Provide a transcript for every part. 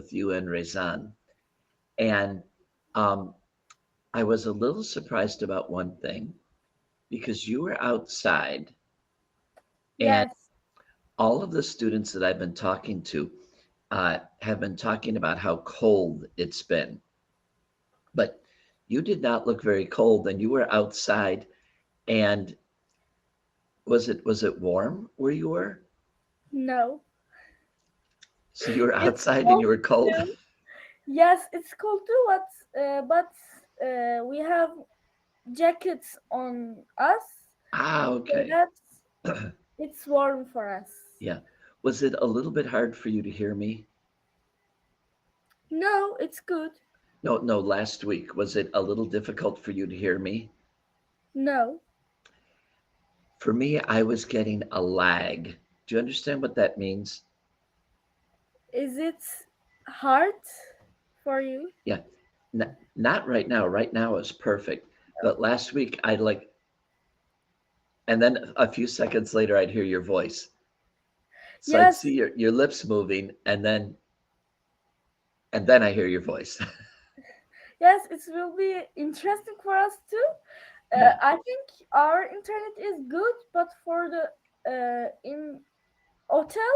with you and Rezan. And I was a little surprised about one thing, because you were outside and Yes. all of the students that I've been talking to have been talking about how cold it's been. But you did not look very cold, and you were outside. And was it warm where you were? No. So you were It's outside and cold you were cold? too. Yes, it's cold too, but we have jackets on us, so Okay. that's it's warm for us. Yeah. Was it a little bit hard for you to hear me? No, it's good. No, last week. Was it a little difficult for you to hear me? No. For me, I was getting a lag. Do you understand what that means? Is it hard for you? Yeah. Not right now. Right now is perfect. But last week, and then a few seconds later, I'd hear your voice. So I'd Yes, see your lips moving, and then I hear your voice. yes, it will be interesting for us too. Yeah. I think our internet is good, but for the in hotel,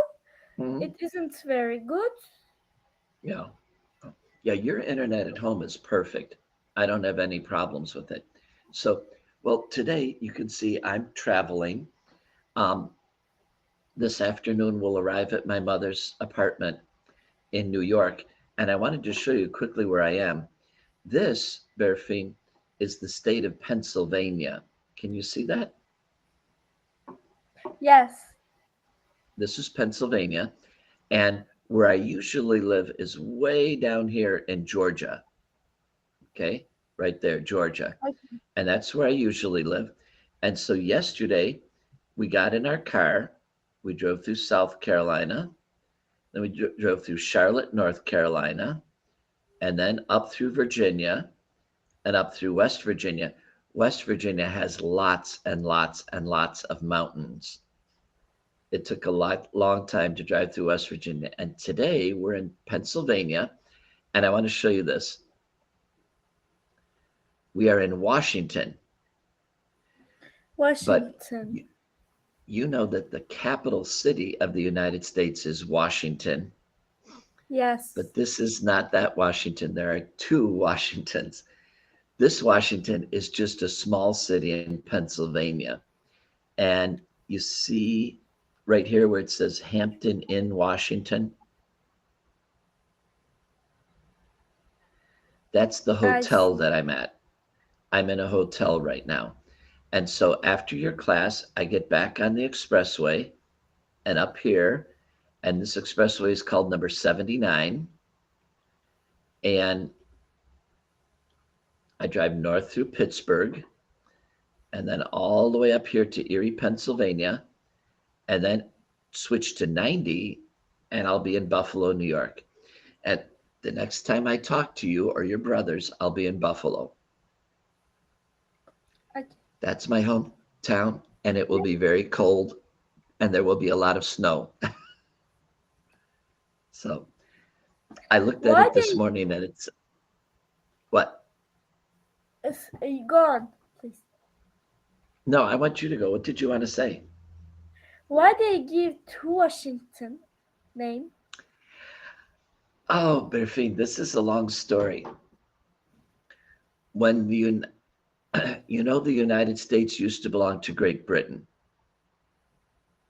Mhm. it isn't very good. Yeah. Yeah, your internet at home is perfect. I don't have any problems with it. So, well, today you can see I'm traveling. Um, this afternoon we'll arrive at my mother's apartment in New York, and I wanted to show you quickly where I am. This, Berfine, is the state of Pennsylvania. Can you see that? Yes, This is Pennsylvania, and where I usually live is way down here in Georgia. Okay, right there, Georgia. okay. And that's where I usually live. And so yesterday we got in our car, we drove through South Carolina, then we drove through Charlotte, North Carolina, and then up through Virginia and up through West Virginia. West Virginia has lots and lots and lots of mountains. It took a long time to drive through West Virginia. And today we're in Pennsylvania, and I want to show you this. We are in Washington, but Washington. you know that the capital city of the United States is Washington, Yes, but this is not that Washington. There are two Washingtons. This Washington is just a small city in Pennsylvania. And you see right here where it says Hampton Inn, Washington. That's the I hotel see. that I'm at. I'm in a hotel right now. And so after your class, I get back on the expressway and up here, and this expressway is called number 79. And I drive north through Pittsburgh and then all the way up here to Erie, Pennsylvania, and then switch to 90, and I'll be in Buffalo, New York. And the next time I talk to you or your brothers, I'll be in Buffalo. Okay. That's my hometown, and it will be very cold, and there will be a lot of snow. So I looked at Why it this they morning, and it's what? go on, please? No, I want you to go. What did you want to say? Why they give to Washington name? Oh, Berfine, this is a long story. When the the United States used to belong to Great Britain,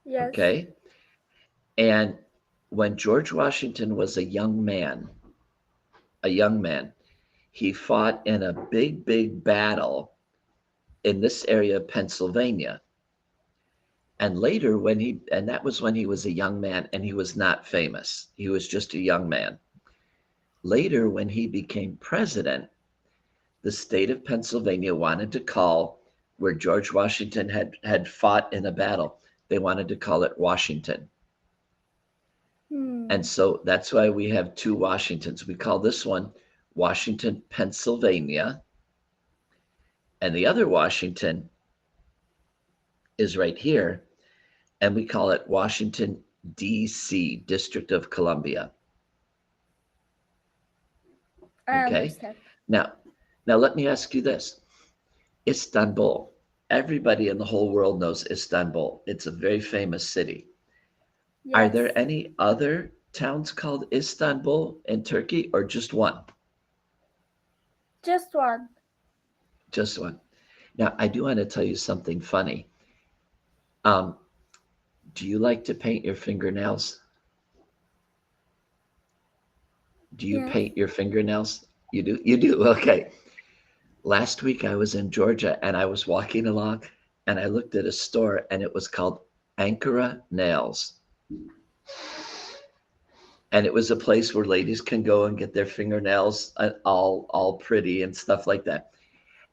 Yes. okay? And when George Washington was a young man, he fought in a big battle in this area of Pennsylvania. And later and that was when he was a young man and he was not famous. He was just a young man. Later, when he became president, the state of Pennsylvania wanted to call where George Washington had fought in a battle, they wanted to call it Washington. And Hmm. so that's why we have two Washingtons. We call this one Washington, Pennsylvania, and the other Washington is right here, and we call it Washington, D.C., District of Columbia. I Okay. understand. Now let me ask you this. Istanbul. Everybody in the whole world knows Istanbul. It's a very famous city. Are Yes. there any other towns called Istanbul in Turkey or just one? Just one. Just one. Now, I do want to tell you something funny. Do you like to paint your fingernails? Do you Yes. paint your fingernails? You do? You do. Okay. Last week I was in Georgia and I was walking along and I looked at a store and it was called Ankara Nails. And it was a place where ladies can go and get their fingernails all pretty and stuff like that.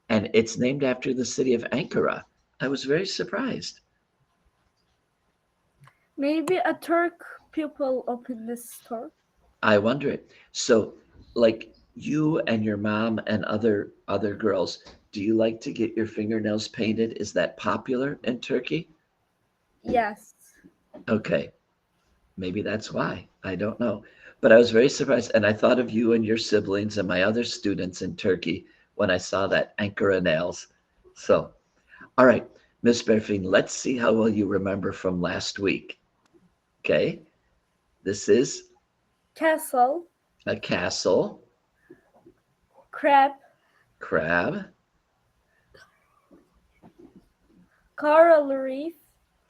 And it's named after the city of Ankara. I was very surprised. Maybe a Turk people opened this store. I wonder it. So, like you and your mom and other girls, do you like to get your fingernails painted? Is that popular in Turkey? Yes. Okay. Maybe that's why. I don't know. But I was very surprised. And I thought of you and your siblings and my other students in Turkey when I saw that Ankara nails. So, all right, Miss Berfin, let's see how well you remember from last week. Okay. This is Castle. a castle, Crab. crab. Coral reef.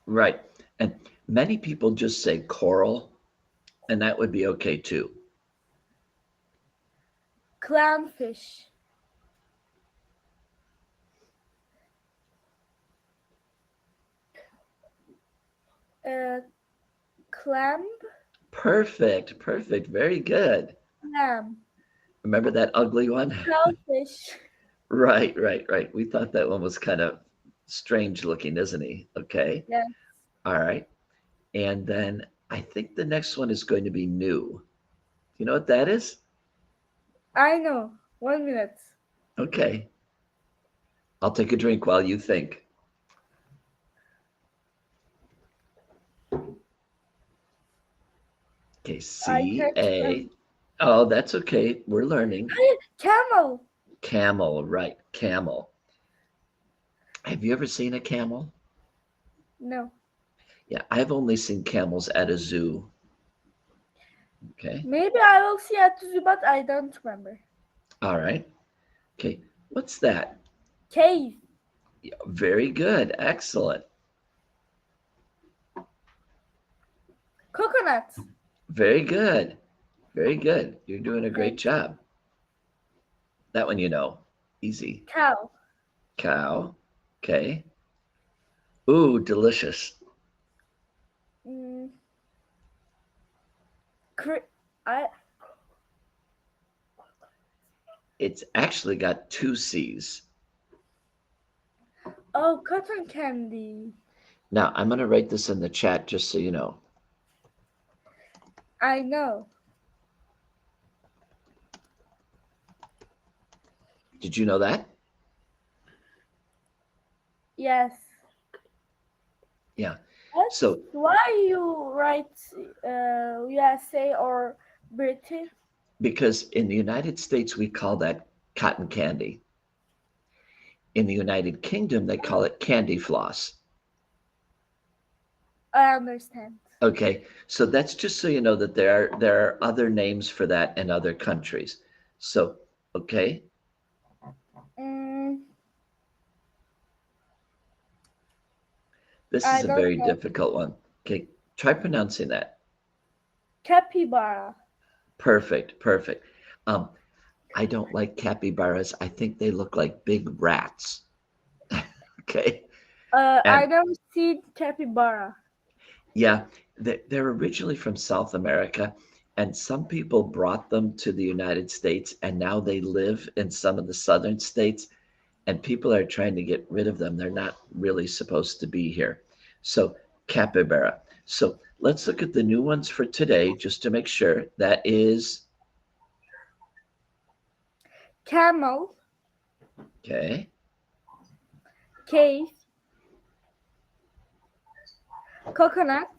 Right. And many people just say coral, and that would be okay too. Clownfish. Clam. Perfect. Perfect. Very good. Clam. Remember that ugly one? Shellfish. Right, right, right. We thought that one was kind of strange looking, isn't he? Okay. Yes. All right. And then I think the next one is going to be new. You know what that is? I know. 1 minute. Okay. I'll take a drink while you think. Okay, C-A. Oh, that's okay. We're learning. Camel. Camel, right. Camel. Have you ever seen a camel? No. Yeah, I've only seen camels at a zoo. Okay. Maybe I will see at the zoo, but I don't remember. All right. Okay. What's that? Cave. Yeah, very good. Excellent. Coconut. Very good. Very good. You're doing a great job. That one you know. Easy. Cow. Cow. Okay. Ooh, delicious. It's actually got 2 C's. Oh, cotton candy. Now, I'm going to write this in the chat just so you know. I know. Did you know that? Yes. Yeah. What? So why you write USA or British? Because in the United States, we call that cotton candy. In the United Kingdom, they call it candy floss. I understand. Okay, so that's just so you know that there are other names for that in other countries. So, okay. This is a very difficult one. Okay, try pronouncing that. Capybara. Perfect, perfect. I don't like capybaras. I think they look like big rats. Okay. I never seen capybara. Yeah, they're originally from South America, and some people brought them to the United States, and now they live in some of the southern states, and people are trying to get rid of them. They're not really supposed to be here. So, capybara. So, let's look at the new ones for today, just to make sure. That is camel. Okay. Cave. Coconut.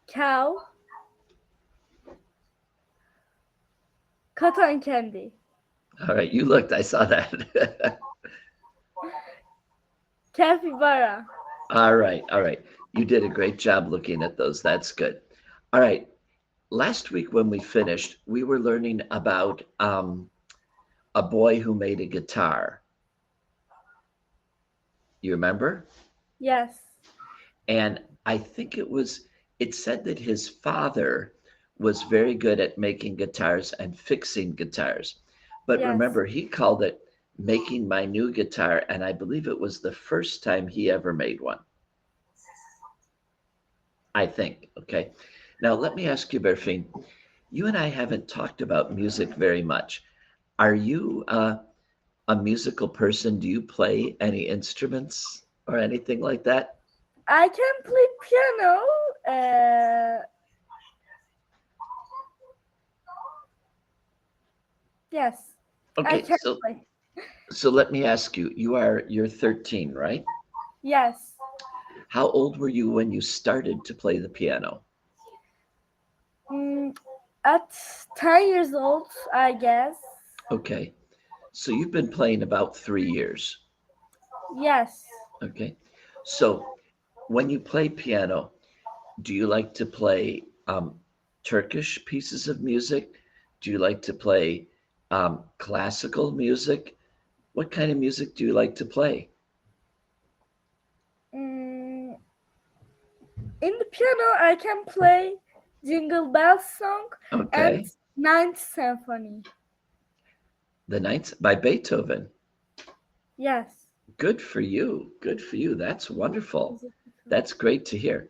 Cow. cotton candy. All right, you looked, I saw that. Capybara. All right, all right. You did a great job looking at those. That's good. All right. Last week when we finished, we were learning about a boy who made a guitar. You remember? Yes. And I think it said that his father was very good at making guitars and fixing guitars. But Yes. remember, he called it making my new guitar, and I believe it was the first time he ever made one. I think, okay. Now, let me ask you, Berfine, you and I haven't talked about music very much. Are you a musical person? Do you play any instruments or anything like that? I can play piano. Yes. I Okay, can play. so let me ask you, you're 13, right? Yes. How old were you when you started to play the piano? At 10 years old, I guess. Okay, so you've been playing about 3 years. Yes. Okay, so when you play piano, do you like to play Turkish pieces of music? Do you like to play classical music? What kind of music do you like to play? In the piano, I can play Jingle Bells song and Okay, Ninth Symphony. the Ninth by Beethoven. Yes. Good for you. Good for you. That's wonderful. That's great to hear.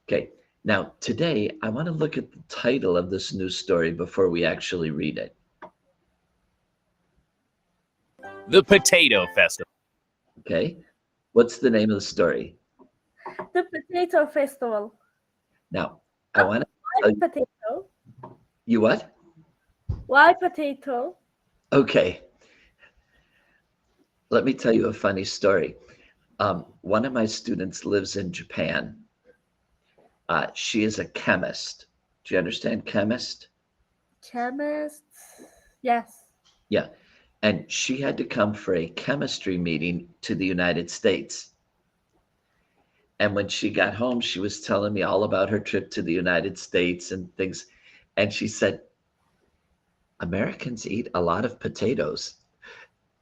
Okay, now today I want to look at the title of this new story before we actually read it. The Potato Festival. Okay, what's the name of the story? The Potato Festival. Now, I want to Why potato? you what? Why potato? Okay. Let me tell you a funny story. One of my students lives in Japan. She is a chemist. Do you understand chemist? Chemist. Yes. Yeah. And she had to come for a chemistry meeting to the United States. And when she got home, she was telling me all about her trip to the United States and things. And she said, Americans eat a lot of potatoes.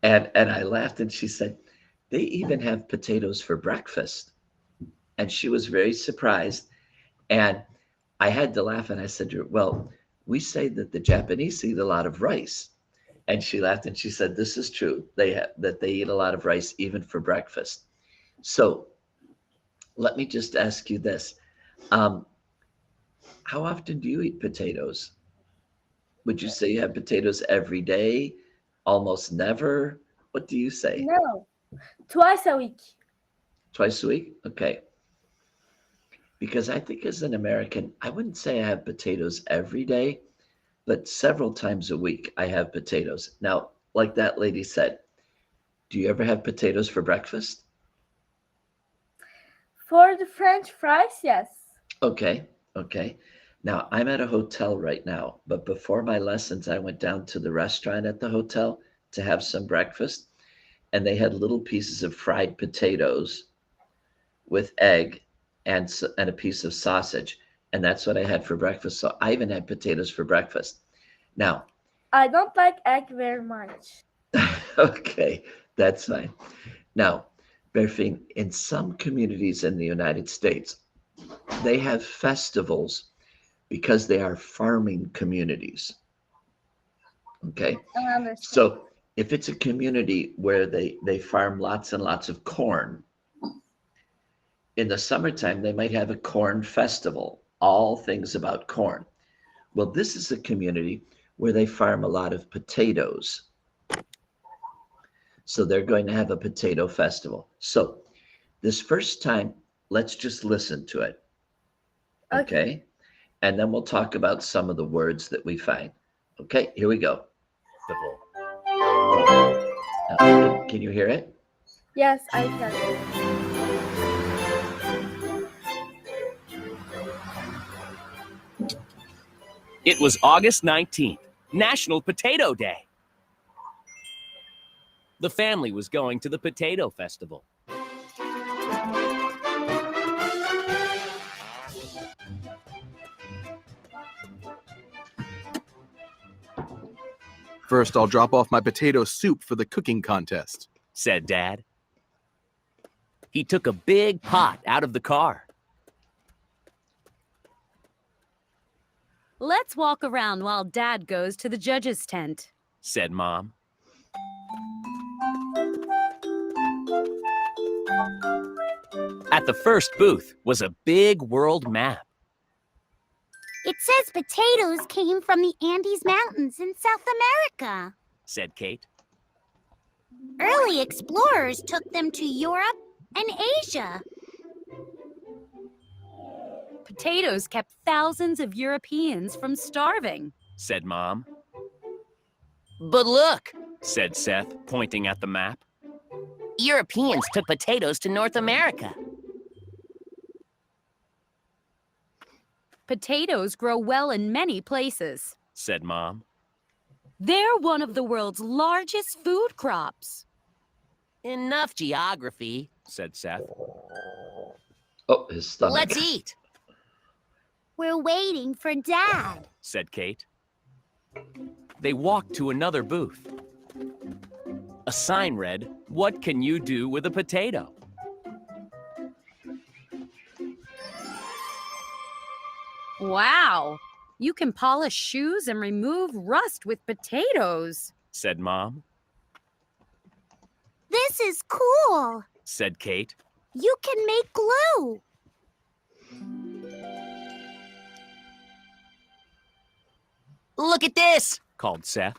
And I laughed, and she said, they even have potatoes for breakfast. And she was very surprised. And I had to laugh, and I said to her, well, we say that the Japanese eat a lot of rice. And she laughed, and she said, this is true. They eat a lot of rice even for breakfast. So let me just ask you this. How often do you eat potatoes? Would you say you have potatoes every day? Almost never? What do you say? No. Twice a week. Twice a week? Okay. Because I think as an American, I wouldn't say I have potatoes every day, but several times a week I have potatoes. Now, like that lady said, do you ever have potatoes for breakfast? For the French fries, yes. Okay, okay. Now, I'm at a hotel right now, but before my lessons, I went down to the restaurant at the hotel to have some breakfast, and they had little pieces of fried potatoes with egg and a piece of sausage, and that's what I had for breakfast. So I even had potatoes for breakfast. Now, I don't like egg very much. okay, that's fine. Now, Berfine, in some communities in the United States, they have festivals because they are farming communities. Okay, I understand. so if it's a community where they farm lots and lots of corn, in the summertime, they might have a corn festival, all things about corn. Well, this is a community where they farm a lot of potatoes. So they're going to have a potato festival. So this first time, let's just listen to it. Okay? And then we'll talk about some of the words that we find. Okay, here we go. Now, can you hear it? Yes, I can. It was August 19th, National Potato Day. The family was going to the potato festival. First, I'll drop off my potato soup for the cooking contest, said Dad. He took a big pot out of the car. Let's walk around while Dad goes to the judge's tent, said Mom. At the first booth was a big world map. It says potatoes came from the Andes Mountains in South America, said Kate. Early explorers took them to Europe and Asia. Potatoes kept thousands of Europeans from starving, said Mom. But look, said Seth, pointing at the map. Europeans took potatoes to North America. Potatoes grow well in many places, said Mom. They're one of the world's largest food crops. Enough geography, said Seth. Oh, his stomach. Let's eat, We're waiting for Dad. said Kate. They walked to another booth. A sign read, "What can you do with a potato?" Wow, you can polish shoes and remove rust with potatoes, said Mom. This is cool. Said Kate. You can make glue. Look at this, called Seth.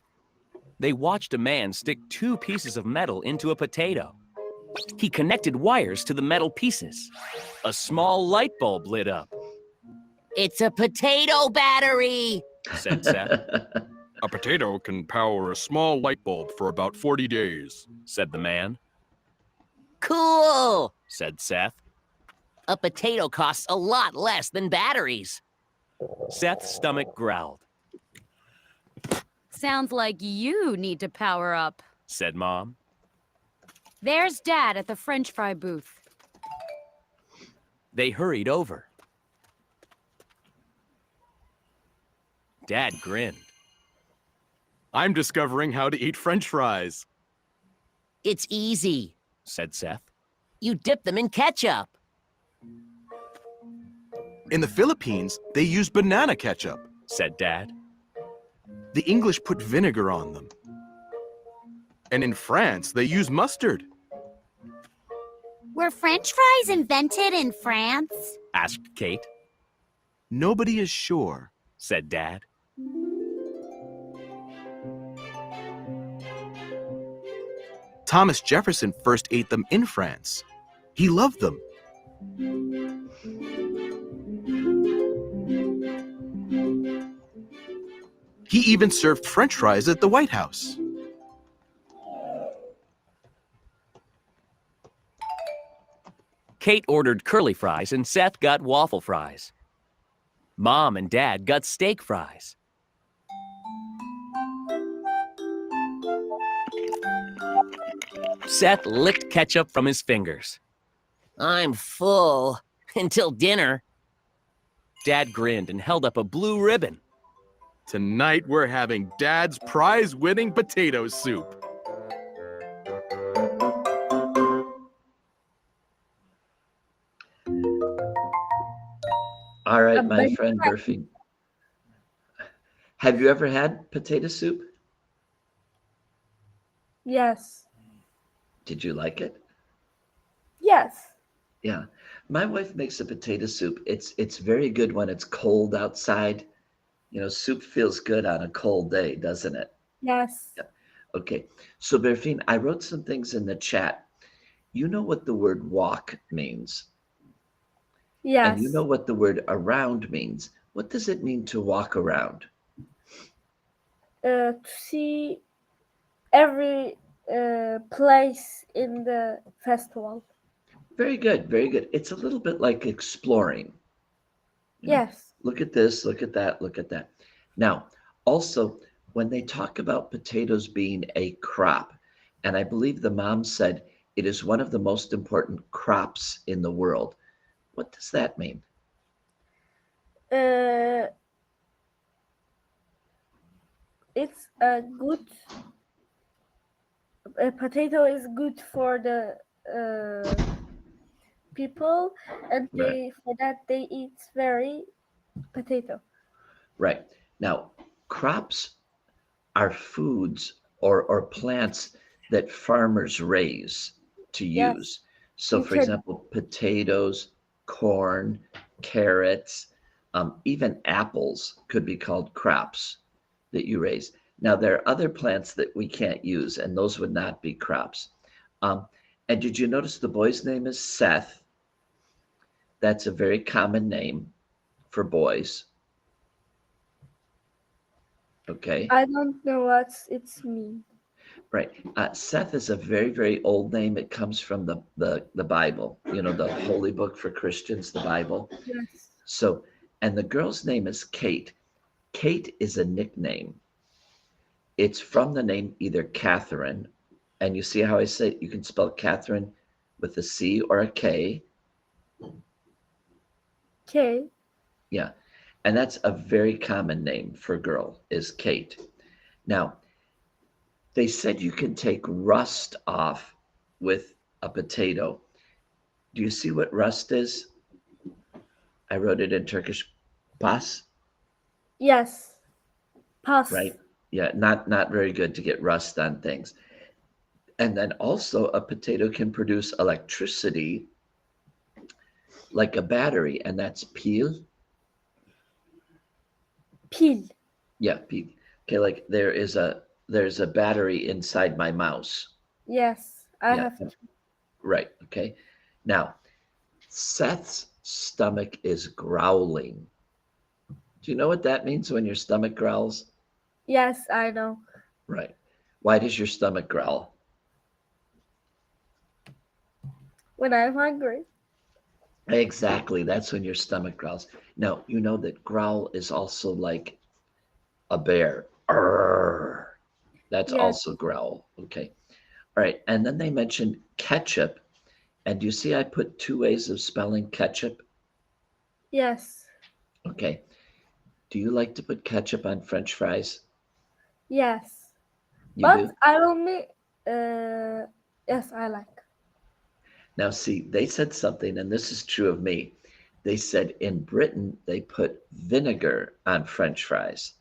They watched a man stick 2 pieces of metal into a potato. He connected wires to the metal pieces. A small light bulb lit up. It's a potato battery, said Seth. A potato can power a small light bulb for about 40 days, said the man. Cool, said Seth. A potato costs a lot less than batteries. Seth's stomach growled, Sounds like you need to power up, said Mom. There's Dad at the French fry booth. They hurried over. Dad grinned. I'm discovering how to eat French fries. It's easy, said Seth. You dip them in ketchup. In the Philippines, they use banana ketchup. Said Dad. The English put vinegar on them. And in France, they use mustard. Were French fries invented in France? Asked Kate. Nobody is sure, said Dad. Thomas Jefferson first ate them in France. He loved them. He even served French fries at the White House. Kate ordered curly fries and Seth got waffle fries. Mom and Dad got steak fries. Seth licked ketchup from his fingers. I'm full. Until dinner. Dad grinned and held up a blue ribbon. Tonight we're having Dad's prize-winning potato soup. All right, A my big friend Murphy. Have you ever had potato soup? Yes. Did you like it? Yes. Yeah. My wife makes a potato soup. It's very good when it's cold outside. You know, soup feels good on a cold day, doesn't it? Yes. Yeah. Okay. So, Berfine, I wrote some things in the chat. You know what the word walk means. Yes. And you know what the word around means. What does it mean to walk around? To see every place in the festival. Very good. Very good. It's a little bit like exploring. You know, Yes. look at this, look at that, look at that. Now, also, when they talk about potatoes being a crop, and I believe the mom said it is one of the most important crops in the world, what does that mean? It's a good. A potato is good for the people, and for that they eat very potato. Right. Now, crops are foods or plants that farmers raise to use. So, for example, potatoes, corn, carrots, even apples could be called crops that you raise. Now, there are other plants that we can't use, and those would not be crops. And did you notice the boy's name is Seth? That's a very common name for boys. Okay. I don't know what it's mean. Right. Seth is a very, very old name. It comes from the Bible, you know, the holy book for Christians, the Bible. Yes. So, and the girl's name is Kate. Kate is a nickname. It's from the name either Catherine, and you see how I say you can spell Catherine with a C or a K. K. Yeah. And that's a very common name for a girl, is Kate. Now, they said you can take rust off with a potato. Do you see what rust is? I wrote it in Turkish. Pas? Yes. Pas. Right? Yeah, not very good to get rust on things. And then also a potato can produce electricity like a battery, and that's pil. Pil. Yeah, pil. Okay, like there's a battery inside my mouse. Yes, I have to. Right, okay. Now, Seth's stomach is growling. Do you know what that means when your stomach growls? Yes, I know. Right. Why does your stomach growl? When I'm hungry. Exactly. That's when your stomach growls. Now, you know that growl is also like a bear. Arrgh. That's also growl. Okay. All right. And then they mentioned ketchup. And do you see I put two ways of spelling ketchup? Yes. Okay. Do you like to put ketchup on French fries? Yes. You do? I only, yes, I like. Now, see, they said something, and this is true of me. They said in Britain, they put vinegar on French fries.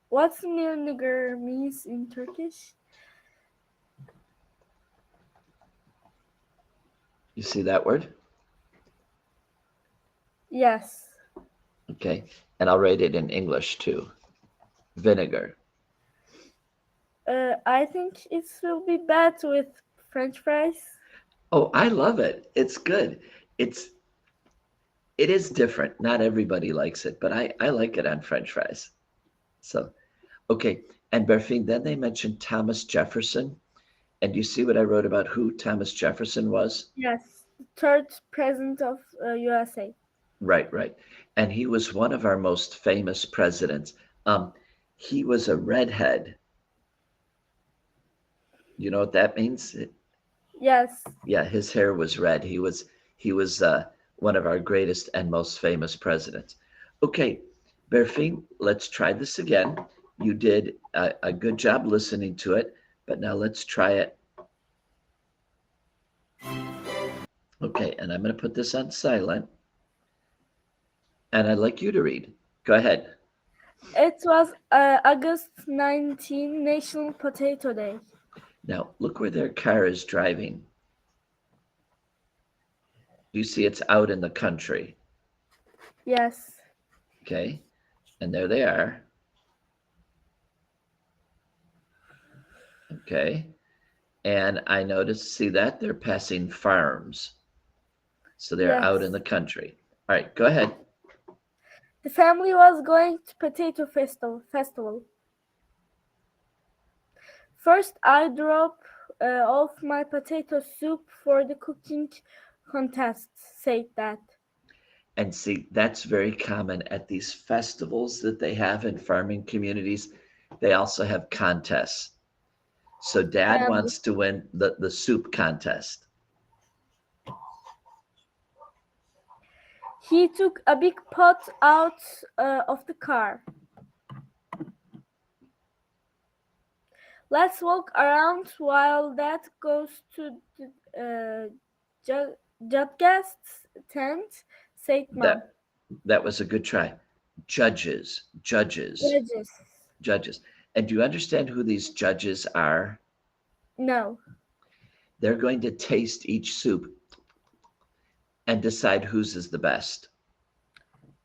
What's vinegar means in Turkish? You see that word? Yes. Okay. And I'll write it in English too. Vinegar. I think it will be bad with French fries. Oh, I love it. It's good. It is different. Not everybody likes it, but I like it on French fries. So, okay. And Berfine, then they mentioned Thomas Jefferson. And do you see what I wrote about who Thomas Jefferson was? Yes, the third president of USA. Right, right. And he was one of our most famous presidents. He was a redhead. You know what that means? Yes. Yeah, his hair was red. He was one of our greatest and most famous presidents. Okay, Berfine, let's try this again. You did a good job listening to it, but now let's try it. Okay, and I'm going to put this on silent. And I'd like you to read. Go ahead. It was August 19, National Potato Day. Now, look where their car is driving. You see it's out in the country. Yes. Okay, and there they are. Okay, and I noticed, see that? They're passing farms. So they're out in the country. All right, go ahead. The family was going to potato festival. First, I drop off my potato soup for the cooking contest, said that. And see, that's very common at these festivals that they have in farming communities. They also have contests. So Dad wants to win the soup contest. He took a big pot out of the car. Let's walk around while Dad goes to the judge's tent, said Mom. That was a good try. Judges. And do you understand who these judges are? No. They're going to taste each soup and decide whose is the best.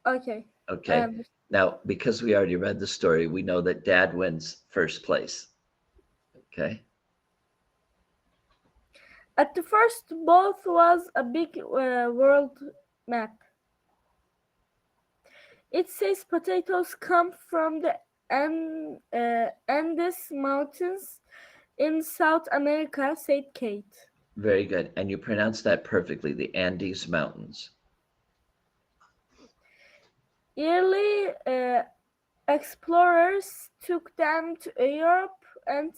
Okay. Okay. Now, because we already read the story, we know that Dad wins first place. Okay. At the first both was a big world map. It says potatoes come from the Andes Mountains in South America, said Kate. Very good. And you pronounced that perfectly, the Andes Mountains. Early explorers took them to Europe and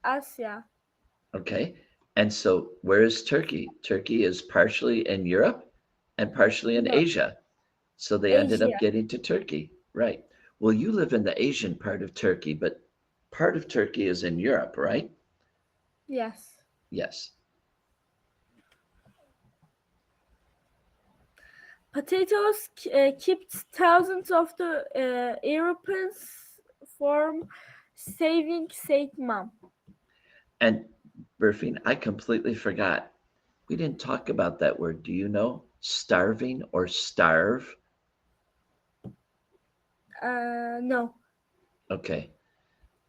Asia. Okay. And so where is Turkey? Turkey is partially in Europe and partially in Asia. So they ended up getting to Turkey. Right. Well, you live in the Asian part of Turkey, but part of Turkey is in Europe, right? Yes. Yes. Potatoes kept thousands of the Europeans from saving, said Mom. And Berfine, I completely forgot. We didn't talk about that word. Do you know starving or starve? No. Okay.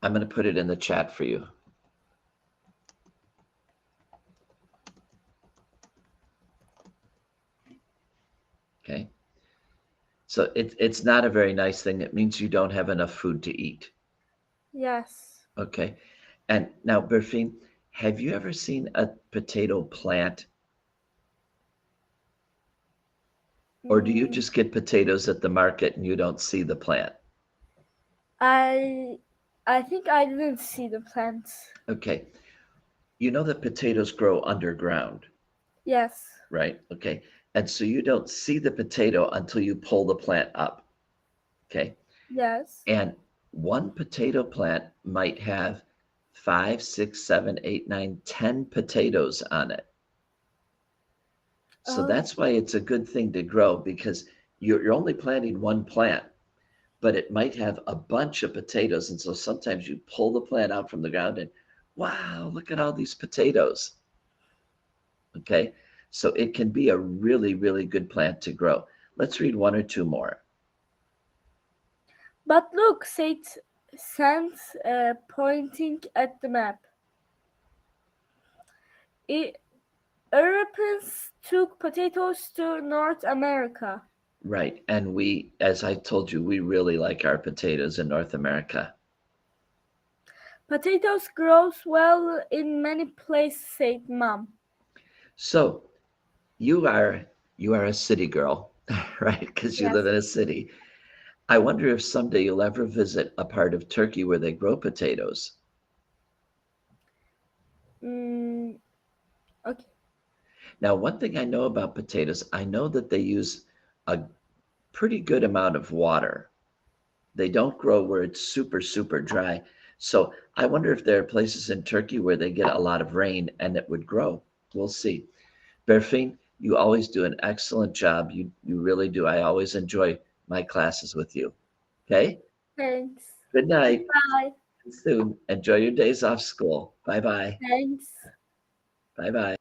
I'm going to put it in the chat for you. Okay. So it's not a very nice thing. It means you don't have enough food to eat. Yes. Okay. And now, Berfine, have you ever seen a potato plant? Or do you just get potatoes at the market and you don't see the plant? I think I didn't see the plants. Okay. You know that potatoes grow underground, Yes. right? Okay. And so you don't see the potato until you pull the plant up. Okay. Yes. And one potato plant might have 5, 6, 7, 8, 9, 10 potatoes on it. So that's why it's a good thing to grow, because you're only planting one plant, but it might have a bunch of potatoes. And so sometimes you pull the plant out from the ground and wow, look at all these potatoes. Okay. So it can be a really, really good plant to grow. Let's read one or two more. But look, said Sans, pointing at the map. Europeans took potatoes to North America. Right. And we, as I told you, we really like our potatoes in North America. Potatoes grows well in many places, said Mom. So you are a city girl, right? Because you live in a city. I wonder if someday you'll ever visit a part of Turkey where they grow potatoes. Okay. Now, one thing I know about potatoes, I know that they use a pretty good amount of water. They don't grow where it's super, super dry. So I wonder if there are places in Turkey where they get a lot of rain and it would grow. We'll see. Berfine, you always do an excellent job. You really do. I always enjoy my classes with you. Okay? Thanks. Good night. Bye. See you soon. Enjoy your days off school. Bye-bye. Thanks. Bye-bye.